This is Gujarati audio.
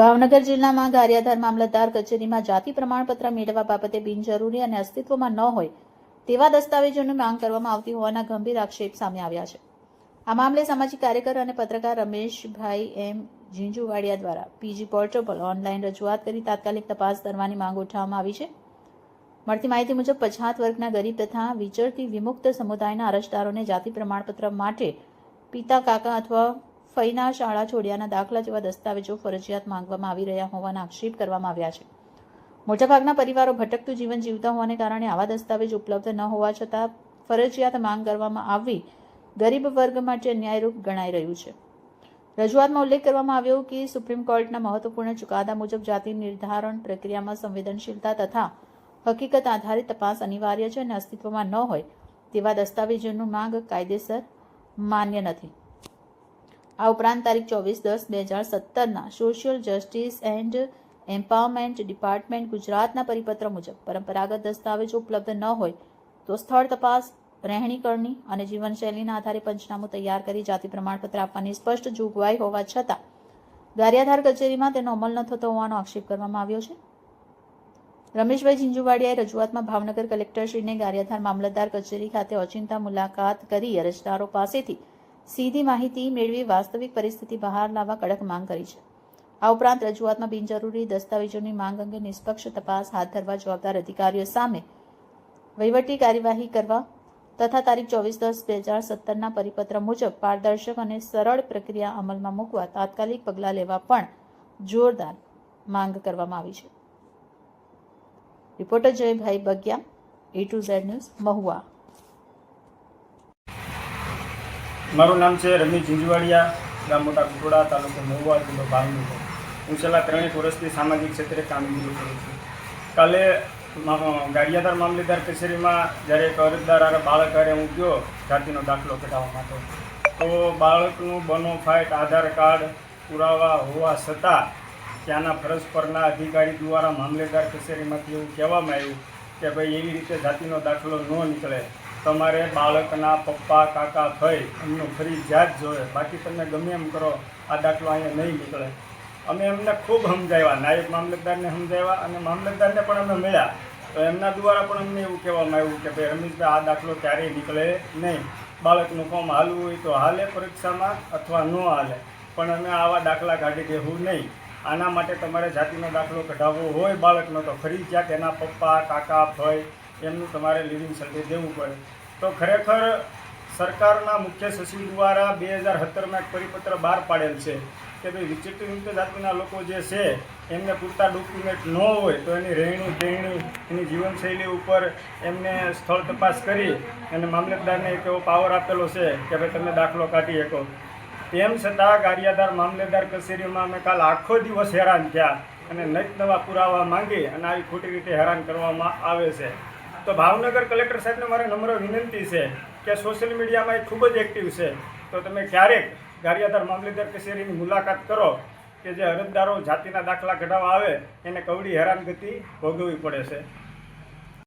ભાવનગર જિલ્લામાં ગારિયાધાર મામલતદાર કચેરીમાં જાતિ પ્રમાણપત્ર મેળવવા બાબતે બિનજરૂરી અને અસ્તિત્વમાં ન હોય તેવા દસ્તાવેજોની માંગ કરવામાં આવતી હોવાના ગંભીર આક્ષેપ સામે આવ્યા છે. આ મામલે સામાજિક કાર્યકર અને પત્રકાર રમેશભાઈ એમ ઝીંઝુવાડિયા દ્વારા પીજી પોર્ટલ પર ઓનલાઈન રજૂઆત કરી તાત્કાલિક તપાસ કરવાની માંગ ઉઠાવવામાં આવી છે. મળતી માહિતી મુજબ પછાત વર્ગના ગરીબ તથા વિચરતી વિમુક્ત સમુદાયના અરજદારોને જાતિ પ્રમાણપત્ર માટે પિતા, કાકા અથવા ફઈના શાળા છોડ્યાના દાખલા જેવા દસ્તાવેજો ફરજિયાત માંગવામાં આવી રહ્યા હોવાના આક્ષેપ કરવામાં આવ્યા છે. મોટાભાગના પરિવારો ભટકતું જીવન જીવતા હોવાને કારણે આવા દસ્તાવેજ ઉપલબ્ધ ન હોવા છતાં ફરજિયાત માંગ કરવામાં આવવી ગરીબ વર્ગ માટે અન્યાયરૂપ ગણાઈ રહ્યું છે. રજૂઆતમાં ઉલ્લેખ કરવામાં આવ્યો કે સુપ્રીમ કોર્ટના મહત્વપૂર્ણ ચુકાદા મુજબ જાતિ નિર્ધારણ પ્રક્રિયામાં સંવેદનશીલતા તથા હકીકત આધારિત તપાસ અનિવાર્ય છે અને અસ્તિત્વમાં ન હોય તેવા દસ્તાવેજોની માંગ કાયદેસર માન્ય નથી. આ ઉપરાંત તારીખ 24/10/2017ના social justice and empowerment department ગુજરાતના પરિપત્ર મુજબ પરંપરાગત દસ્તાવેજો ઉપલબ્ધ ન હોય તો સ્થળ તપાસ, રહેણીકરણી અને જીવનશૈલીના આધારે પંચનામું તૈયાર કરી જાતિ પ્રમાણપત્ર આપવાની સ્પષ્ટ જોગવાઈ હોવા છતાં ગારિયાધાર કચેરીમાં તેનો અમલ ન થતો હોવાનો આક્ષેપ કરવામાં આવ્યો છે. રમેશભાઈ ઝીંઝુવાડિયાએ રજૂઆતમાં ભાવનગર કલેક્ટરશ્રીને ગારિયાધાર મામલતદાર કચેરી ખાતે ઓચિંતા મુલાકાત કરી અરજદારો પાસેથી સીધી માહિતી મેળવી વાસ્તવિક પરિસ્થિતિ બહાર લાવવા કડક માંગ કરી છે. આ ઉપરાંત રજૂઆતમાં બિનજરૂરી દસ્તાવેજોની માંગ અંગે નિષ્પક્ષ તપાસ હાથ ધરવા જવાબદાર અધિકારીઓ સામે વહીવટી કાર્યવાહી કરવા તથા તારીખ 24/10/2017ના પરિપત્ર મુજબ પારદર્શક અને સરળ પ્રક્રિયા અમલમાં મૂકવા તાત્કાલિક પગલાં લેવા પણ જોરદાર માંગ કરવામાં આવી છે. Reporter Jaybhai Bagiya, A2Z news, Mahuva. મારું નામ છે રમેશ ઝીંઝુવાડિયા, ગામ મોટા કુટોડા, તાલુકો મહુવા, જિલ્લો ભાવનગર. હું છેલ્લા 3 વર્ષથી સામાજિક ક્ષેત્રે કામગીરી કરું છું. કાલે ગારિયાધાર મામલતદાર કચેરીમાં જ્યારે એક અરજદાર બાળક હારે હું ગયો જાતિનો દાખલો કઢાવવા માટે, તો બાળકનું બોનોફાઇડ આધાર કાર્ડ પુરાવા હોવા છતાં ત્યાંના ફરજ પરના અધિકારી દ્વારા મામલતદાર કચેરીમાંથી એવું કહેવામાં આવ્યું કે ભાઈ એવી રીતે જાતિનો દાખલો ન નીકળે, તમારે બાળકના પપ્પા, કાકા, ભાઈ એમનું ફરજિયાત જોઈએ, બાકી તમે ગમે એમ કરો આ દાખલો અહીંયા નહીં નીકળે. અમે એમને ખૂબ સમજાવ્યા, નાયબ મામલતદારને સમજાવ્યા અને મામલતદારને પણ અમે મળ્યા, તો એમના દ્વારા પણ અમને એવું કહેવામાં આવ્યું કે ભાઈ રમેશભાઈ આ દાખલો ક્યારેય નીકળે નહીં, બાળકનું કામ હાલવું હોય તો હાલે પરીક્ષામાં અથવા ન હાલે, પણ અમે આવા દાખલા કાઢી દેવું નહીં. આના માટે તમારે જાતિનો દાખલો કઢાવવો હોય બાળકનો તો ફરજિયાત એના પપ્પા, કાકા, ભાઈ એમનું તમારે લિવિંગ સર્ટિફિકેટ દેવું પડે. તો ખરેખર સરકારના મુખ્ય સચિવ દ્વારા 2017માં એક પરિપત્ર બહાર પાડેલ છે કે ભાઈ વિચિત્ર જાતિના લોકો જે છે એમને પૂરતા ડોક્યુમેન્ટ ન હોય તો એની રહેણી કહેણી, એની જીવનશૈલી ઉપર એમને સ્થળ તપાસ કરી અને મામલતદારને એક એવો પાવર આપેલો છે કે ભાઈ તમે દાખલો કાઢી શકો. તેમ છતાં ગારિયાધાર મામલતદાર કચેરીમાં અમે કાલ આખો દિવસ હેરાન થયા અને નવા પુરાવા માંગી અને આવી ખોટી રીતે હેરાન કરવામાં આવે છે. તો ભાવનગર કલેક્ટર સાહેબને મારે નમ્ર વિનંતી છે કે સોશિયલ મીડિયામાં એ ખૂબ જ એક્ટિવ છે, તો તમે ક્યારેક ગારિયાધાર મામલતદાર કચેરીની મુલાકાત કરો કે જે અરજદારો જાતિના દાખલા કઢાવવા આવે એને કવડી હેરાનગતિ ભોગવવી પડે છે.